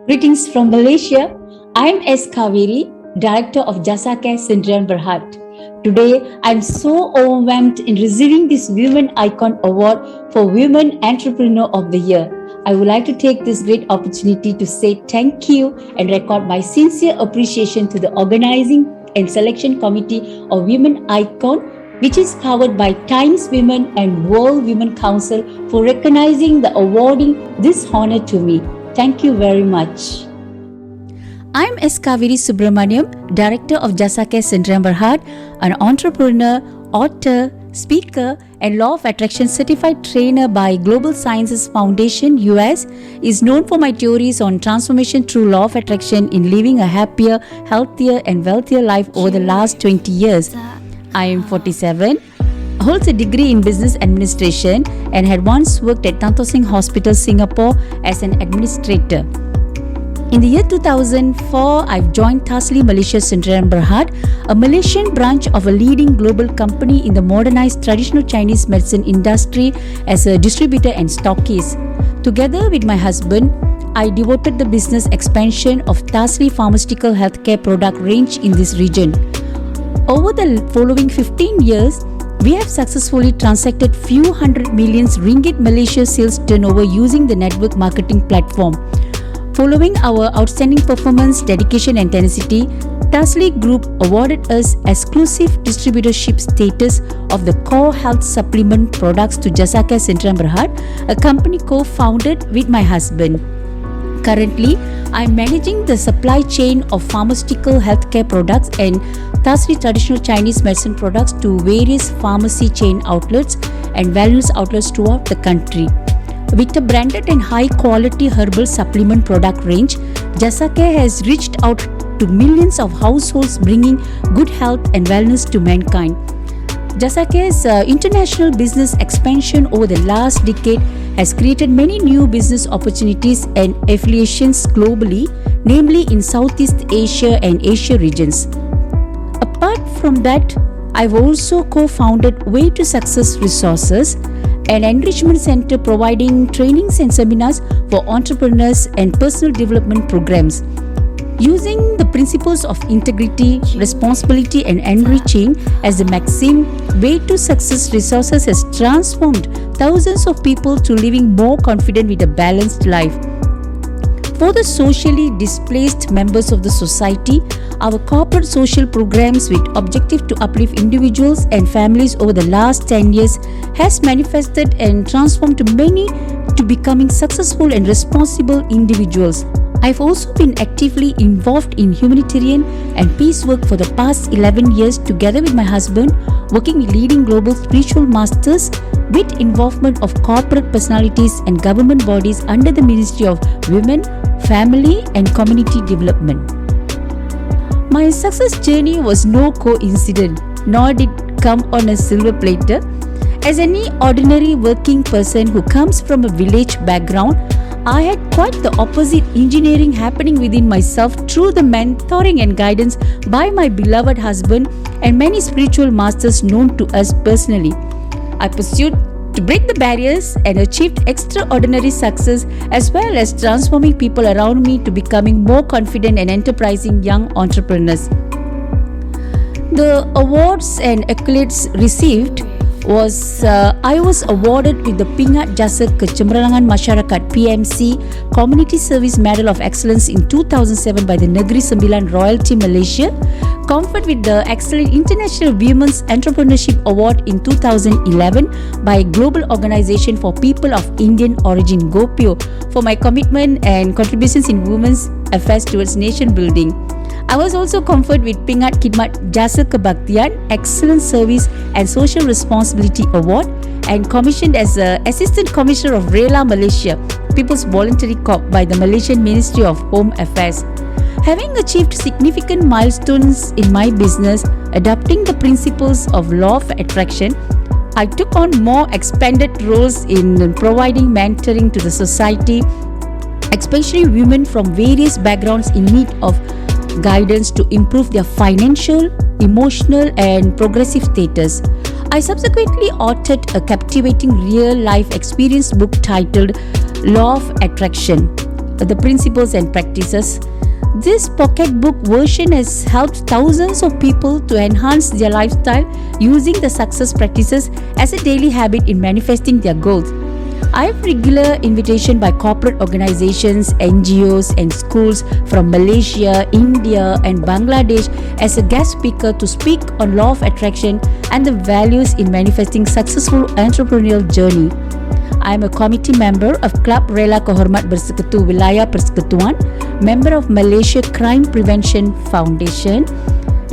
Greetings from Malaysia. I am S. Kaveri, Director of Jasake Sdn Berhad. Today, I am so overwhelmed in receiving this Women Icon Award for Women Entrepreneur of the Year. I would like to take this great opportunity to say thank you and record my sincere appreciation to the organizing and selection committee of Women Icon, which is powered by Times Women and World Women Council, for recognizing the awarding this honor to me. Thank you very much. I'm S. Kaveri Subramaniam, Director of Jasake Sdn Berhad, an entrepreneur, author, speaker, and Law of Attraction certified trainer by Global Sciences Foundation, US, is known for my theories on transformation through Law of Attraction in living a happier, healthier, and wealthier life over the last 20 years. I am 47, holds a degree in business administration, and had once worked at Tan Tock Seng Hospital, Singapore as an administrator. In the year 2004, I've joined Tasly Malaysia Sdn Berhad, a Malaysian branch of a leading global company in the modernized traditional Chinese medicine industry as a distributor and stockist. Together with my husband, I devoted the business expansion of Tasly pharmaceutical healthcare product range in this region. Over the following 15 years, we have successfully transacted few hundred millions ringgit Malaysia sales turnover using the network marketing platform. Following our outstanding performance, dedication and tenacity, Tasly Group awarded us exclusive distributorship status of the core health supplement products to Jasake Sdn Berhad, a company co-founded with my husband. Currently, I am managing the supply chain of pharmaceutical healthcare products and Tasly traditional Chinese medicine products to various pharmacy chain outlets and wellness outlets throughout the country. With a branded and high-quality herbal supplement product range, Jasake has reached out to millions of households, bringing good health and wellness to mankind. Jasake's international business expansion over the last decade has created many new business opportunities and affiliations globally, namely in Southeast Asia and Asia regions. Apart from that, I've also co-founded Way to Success Resources, an enrichment center providing trainings and seminars for entrepreneurs and personal development programs. Using the principles of integrity, responsibility, and enriching as the maxim, Way to Success Resources has transformed thousands of people to living more confident with a balanced life. For the socially displaced members of the society, our corporate social programs with objective to uplift individuals and families over the last 10 years has manifested and transformed many to becoming successful and responsible individuals. I've also been actively involved in humanitarian and peace work for the past 11 years together with my husband, working with leading global spiritual masters with involvement of corporate personalities and government bodies under the Ministry of Women, Family and Community Development. My success journey was no coincidence, nor did it come on a silver platter. As any ordinary working person who comes from a village background, I had quite the opposite engineering happening within myself through the mentoring and guidance by my beloved husband and many spiritual masters known to us personally. I pursued to break the barriers and achieved extraordinary success, as well as transforming people around me to becoming more confident and enterprising young entrepreneurs. The awards and accolades received was I was awarded with the Pingat Jasa Kecemerlangan Masyarakat PMC Community Service Medal of Excellence in 2007 by the Negeri Sembilan Royalty Malaysia, conferred with the Excellent International Women's Entrepreneurship Award in 2011 by Global Organization for People of Indian Origin GOPIO for my commitment and contributions in women's affairs towards nation building. I was also conferred with Pingat Khidmat Jasa Kebaktian Excellent Service and Social Responsibility Award and commissioned as Assistant Commissioner of RELA Malaysia, People's Voluntary Corps by the Malaysian Ministry of Home Affairs. Having achieved significant milestones in my business, adopting the principles of law of attraction, I took on more expanded roles in providing mentoring to the society, especially women from various backgrounds in need of guidance to improve their financial, emotional, and progressive status. I subsequently authored a captivating real-life experience book titled Law of Attraction. the principles and practices. This pocketbook version has helped thousands of people to enhance their lifestyle using the success practices as a daily habit in manifesting their goals. I have regular invitation by corporate organizations, NGOs and schools from Malaysia, India and Bangladesh as a guest speaker to speak on law of attraction and the values in manifesting successful entrepreneurial journey. I am a committee member of Club Rela Kehormat Bersekutu Wilayah Persekutuan, member of Malaysia Crime Prevention Foundation,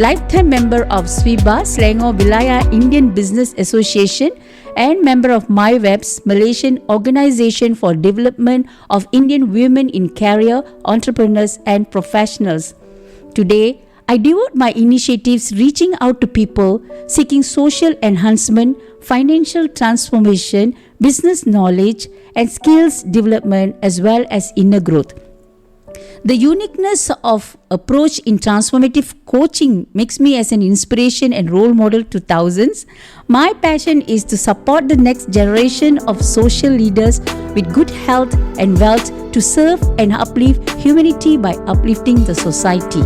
lifetime member of SWIBA Selangor Wilayah Indian Business Association, and member of MyWebs, Malaysian Organisation for Development of Indian Women in Career, Entrepreneurs and Professionals. Today, I devote my initiatives reaching out to people seeking social enhancement, financial transformation, business knowledge and skills development as well as inner growth. The uniqueness of approach in transformative coaching makes me as an inspiration and role model to thousands. My passion is to support the next generation of social leaders with good health and wealth to serve and uplift humanity by uplifting the society.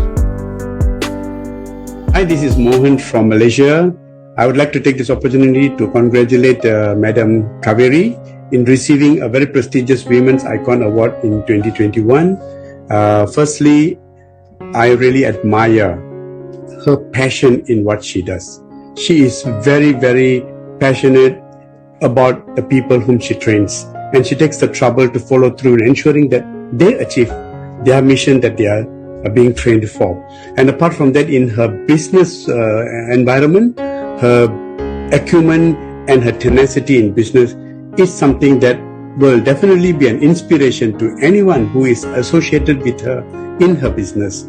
Hi, this is Mohan from Malaysia. I would like to take this opportunity to congratulate Madam Kaveri in receiving a very prestigious Women's Icon Award in 2021. Firstly, I really admire her passion in what she does. She is very, very passionate about the people whom she trains, and she takes the trouble to follow through in ensuring that they achieve their mission that they are being trained for. And apart from that, in her business environment, her acumen and her tenacity in business is something that will definitely be an inspiration to anyone who is associated with her in her business.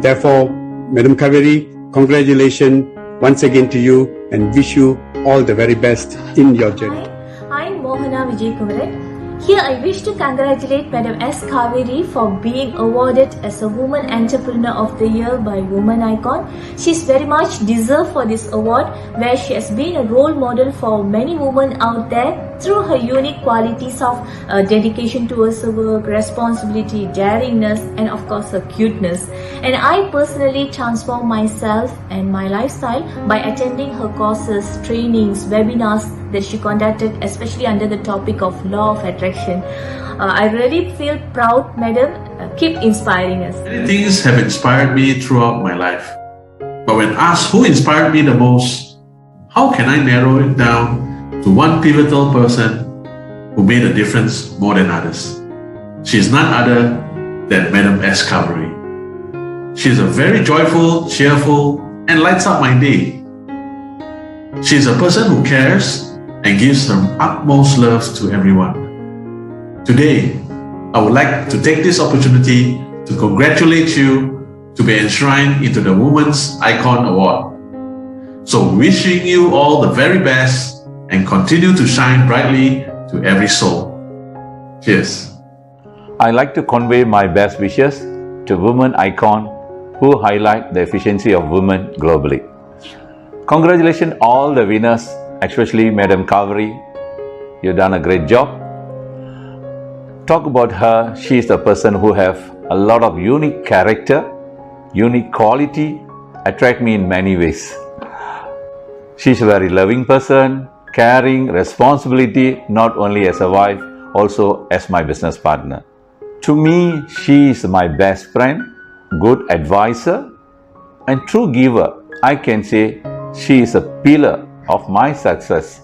Therefore, Madam Kaveri, congratulations once again to you and wish you all the very best in your journey. Hi, I'm Mohana Vijay Kumaran. Here I wish to congratulate Madam S. Kaveri for being awarded as a Woman Entrepreneur of the Year by Woman Icon. She's very much deserved for this award, where she has been a role model for many women out there through her unique qualities of dedication towards her work, responsibility, daringness and of course her cuteness. And I personally transformed myself and my lifestyle by attending her courses, trainings, webinars that she conducted, especially under the topic of law of attraction. I really feel proud, madam. Keep inspiring us. Many things have inspired me throughout my life. But when asked who inspired me the most, how can I narrow it down to one pivotal person who made a difference more than others? She is none other than Madam S. Kaveri. She is a very joyful, cheerful, and lights up my day. She is a person who cares and gives her utmost love to everyone. Today, I would like to take this opportunity to congratulate you to be enshrined into the Women's Icon Award. So wishing you all the very best and continue to shine brightly to every soul. Cheers. I like to convey my best wishes to Women Icon who highlight the efficiency of women globally. Congratulations all the winners, especially Madam Kaveri. You've done a great job. Talk about her, she is the person who have a lot of unique character, unique quality, attract me in many ways. She's a very loving person, caring, responsibility, not only as a wife, also as my business partner. To me, she is my best friend, good advisor, and true giver. I can say she is a pillar of my success.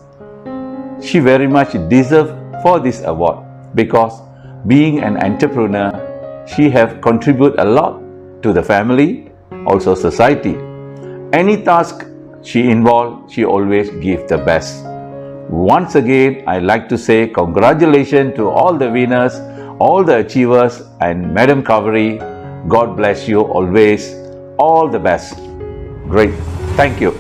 She very much deserves for this award because being an entrepreneur, she have contributed a lot to the family, also society. Any task she involved, she always gives the best. Once again, I like to say congratulations to all the winners, all the achievers, and Madam Kaveri, God bless you always. All the best. Great. Thank you.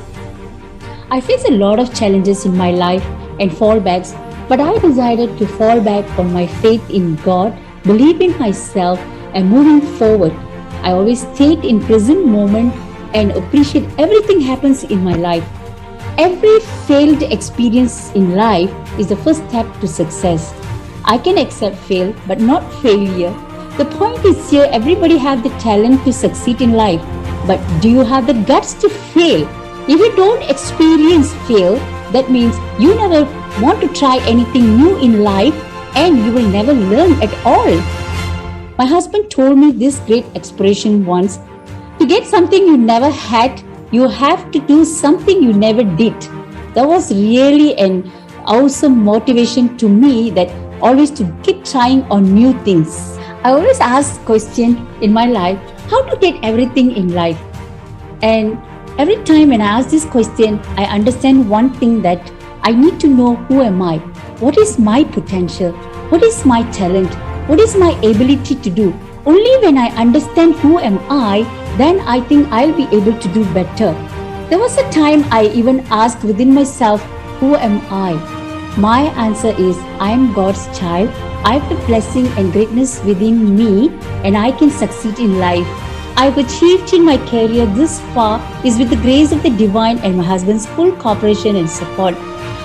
I face a lot of challenges in my life and fallbacks, but I decided to fall back on my faith in God, believe in myself, and moving forward. I always stayed in present moment and appreciate everything happens in my life. Every failed experience in life is the first step to success. I can accept fail, but not failure. The point is here, everybody have the talent to succeed in life, but do you have the guts to fail? If you don't experience fail, that means you never want to try anything new in life and you will never learn at all. My husband told me this great expression once: to get something you never had, you have to do something you never did. That was really an awesome motivation to me, that always to keep trying on new things. I always ask question in my life, how to get everything in life? And every time when I ask this question, I understand one thing, that I need to know who am I? What is my potential? What is my talent? What is my ability to do? Only when I understand who am I, then I think I'll be able to do better. There was a time I even asked within myself, who am I? My answer is, I am God's child. I have the blessing and greatness within me, and I can succeed in life. I've achieved in my career this far is with the grace of the divine and my husband's full cooperation and support.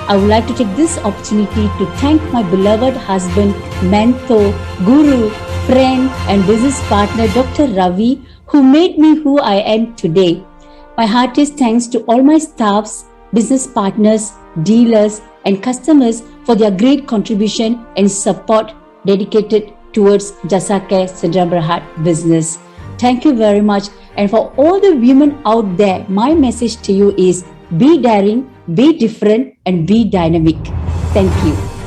I would like to take this opportunity to thank my beloved husband, mentor, guru, friend and business partner Dr. Ravi, who made me who I am today. My heartiest thanks to all my staffs, business partners, dealers and customers for their great contribution and support dedicated towards Jasa Care Syndrome Berhad business. Thank you very much. And for all the women out there, my message to you is be daring, be different and be dynamic. Thank you.